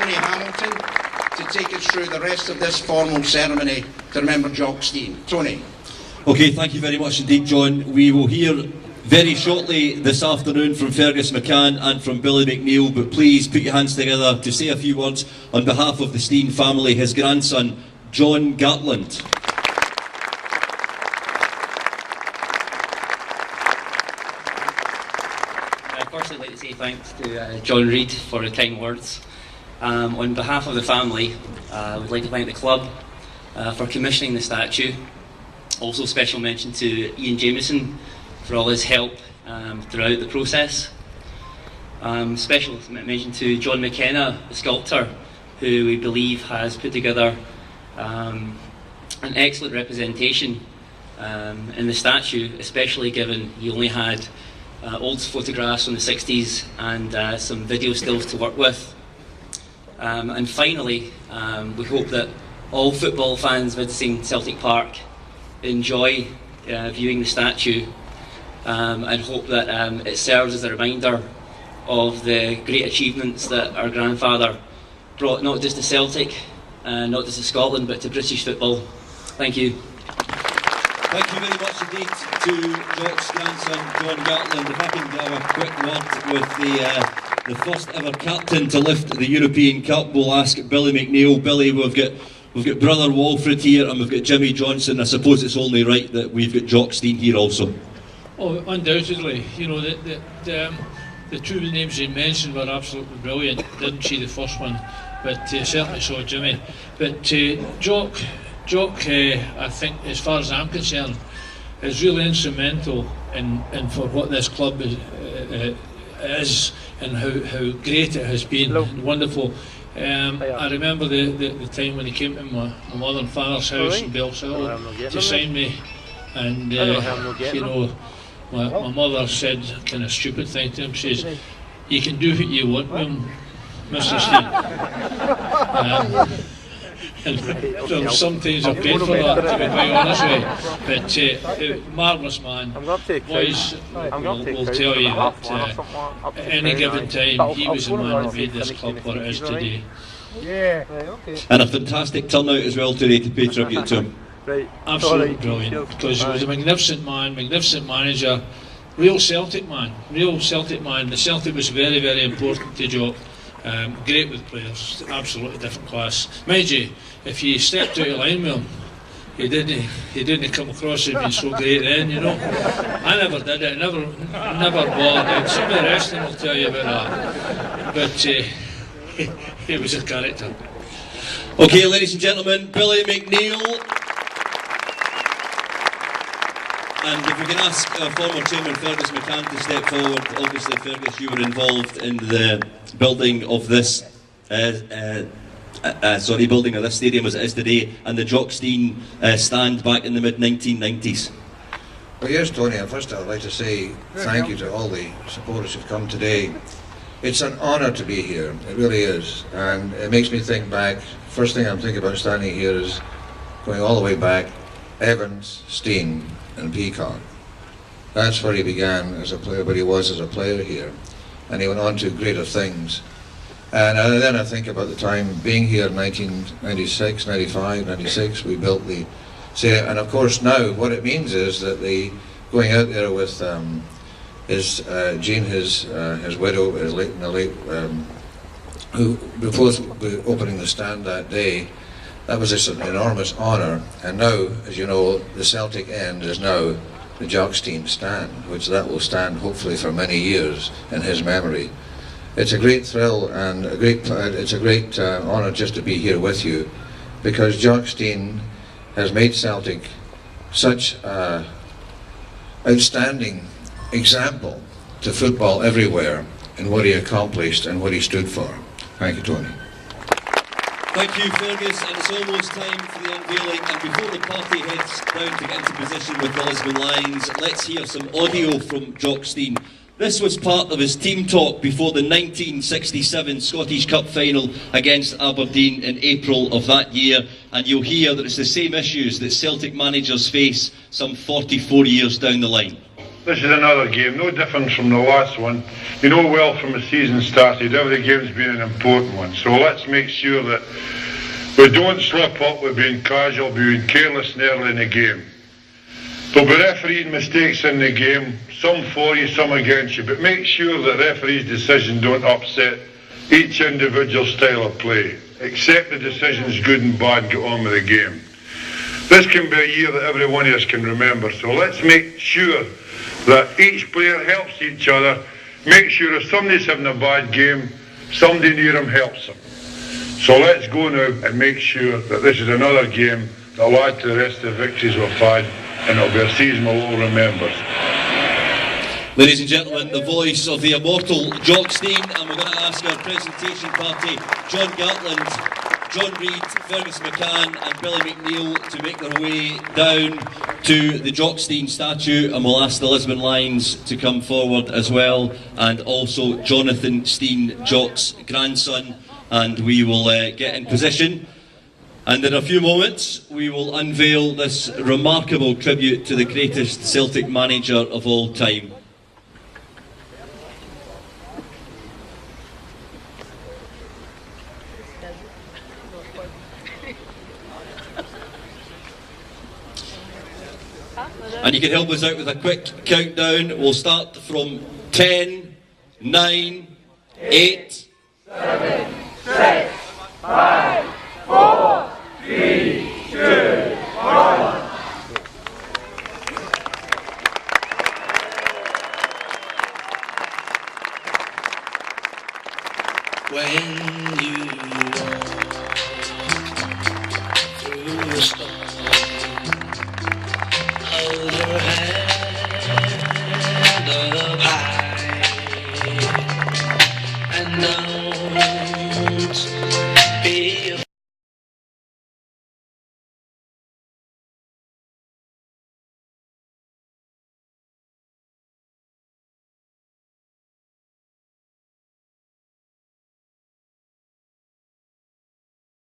Tony Hamilton to take us through the rest of this formal ceremony to remember Jock Stein. Tony. Okay, thank you very much indeed, John. We will hear very shortly this afternoon from Fergus McCann and from Billy McNeill, but please put your hands together to say a few words on behalf of the Stein family, his grandson, John Gatland. Firstly, I'd like to say thanks to John Reid for the kind words. On behalf of the family, I would like to thank the club for commissioning the statue. Also special mention to Ian Jameson for all his help throughout the process. Special mention to John McKenna, the sculptor, who we believe has put together an excellent representation in the statue, especially given he only had old photographs from the 60s and some video stills to work with. And finally, we hope that all football fans visiting Celtic Park enjoy viewing the statue and hope that it serves as a reminder of the great achievements that our grandfather brought not just to Celtic, not just to Scotland, but to British football. Thank you. Thank you very much indeed to Jock's grandson, John Gatland. If I can have a quick word with the first ever captain to lift the European Cup, we'll ask Billy McNeill. Billy, we've got brother Walfrid here and we've got Jimmy Johnson. I suppose it's only right that we've got Jock Stein here also. Oh, undoubtedly. You know, the two names you mentioned were absolutely brilliant. Didn't see the first one, but certainly saw Jimmy. But Jock, I think, as far as I'm concerned, is really instrumental in for what this club is and how great it has been. And wonderful. I remember the time when he came to my mother and father's house in Bellshill to sign me, and you know, my mother said a kind of stupid thing to him. She says, "You can do what you want with him, Mr. Stein." And sometimes I paid for that, to be quite honest with you. But marvellous man. Boys will tell you that at any given time he was the man that made this club what it is today. And a fantastic turnout as well today to pay tribute to him. Absolutely brilliant, because he was a magnificent man, magnificent manager, real Celtic man. The Celtic was very, very important to Jock. Great with players, absolutely different class. Mind you, if you stepped out of line with him, he didn't come across as being so great then, you know. I never did it, never bothered. Some of the rest of them will tell you about that. But he was a character. Okay, ladies and gentlemen, Billy McNeill. And if we can ask former Chairman Fergus McCann to step forward. Obviously, Fergus, you were involved in the building of this, building of this stadium as it is today, and the Jock Stein stand back in the mid-1990s. Well, yes, Tony. First, I'd like to say thank you to all the supporters who've come today. It's an honour to be here. It really is, and it makes me think back. First thing I'm thinking about standing here is going all the way back, Evans, Stein, and Peacock. That's where he began as a player, but he was as a player here, and he went on to greater things. And then I think about the time being here in 1996, 95, 96, we built the stadium, and of course now what it means is that the going out there with his Jean, his widow, who before opening the stand that day, that was just an enormous honour. And now, as you know, the Celtic end is now the Jock Stein stand, which that will stand hopefully for many years in his memory. It's a great thrill and it's a great honour just to be here with you, because Jock Stein has made Celtic such an outstanding example to football everywhere in what he accomplished and what he stood for. Thank you, Tony. Thank you, Fergus, and it's almost time for the unveiling. And before the party heads down to get into position with the Lisbon Lions, let's hear some audio from Jock Stein. This was part of his team talk before the 1967 Scottish Cup final against Aberdeen in April of that year, and you'll hear that it's the same issues that Celtic managers face some 44 years down the line. this is another game, no different from the last one. You know well from the season started, every game's been an important one. So let's make sure that we don't slip up with being casual, being careless and early in the game. There'll be refereeing mistakes in the game, some for you, some against you, but make sure that referees' decisions don't upset each individual style of play. Accept the decisions, good and bad, get on with the game. This can be a year that every one of us can remember, so let's make sure that each player helps each other. Make sure if somebody's having a bad game, somebody near him helps them. So let's go now and make sure that this is another game that will add to the rest of the victories we've had, and it'll be a season we'll all remember. Ladies and gentlemen, the voice of the immortal Jock Stein, and we're going to ask our presentation party, John Gatland, John Reid, Fergus McCann and Billy McNeill, to make their way down to the Jock Stein statue, and we'll ask the Lisbon Lions to come forward as well, and also Jonathan Stein, Jock's grandson, and we will get in position. And in a few moments we will unveil this remarkable tribute to the greatest Celtic manager of all time. And you can help us out with a quick countdown. We'll start from 10, 9, 8, 7, 6, 5, 4, 3, 2, 1. When you walk through the storm,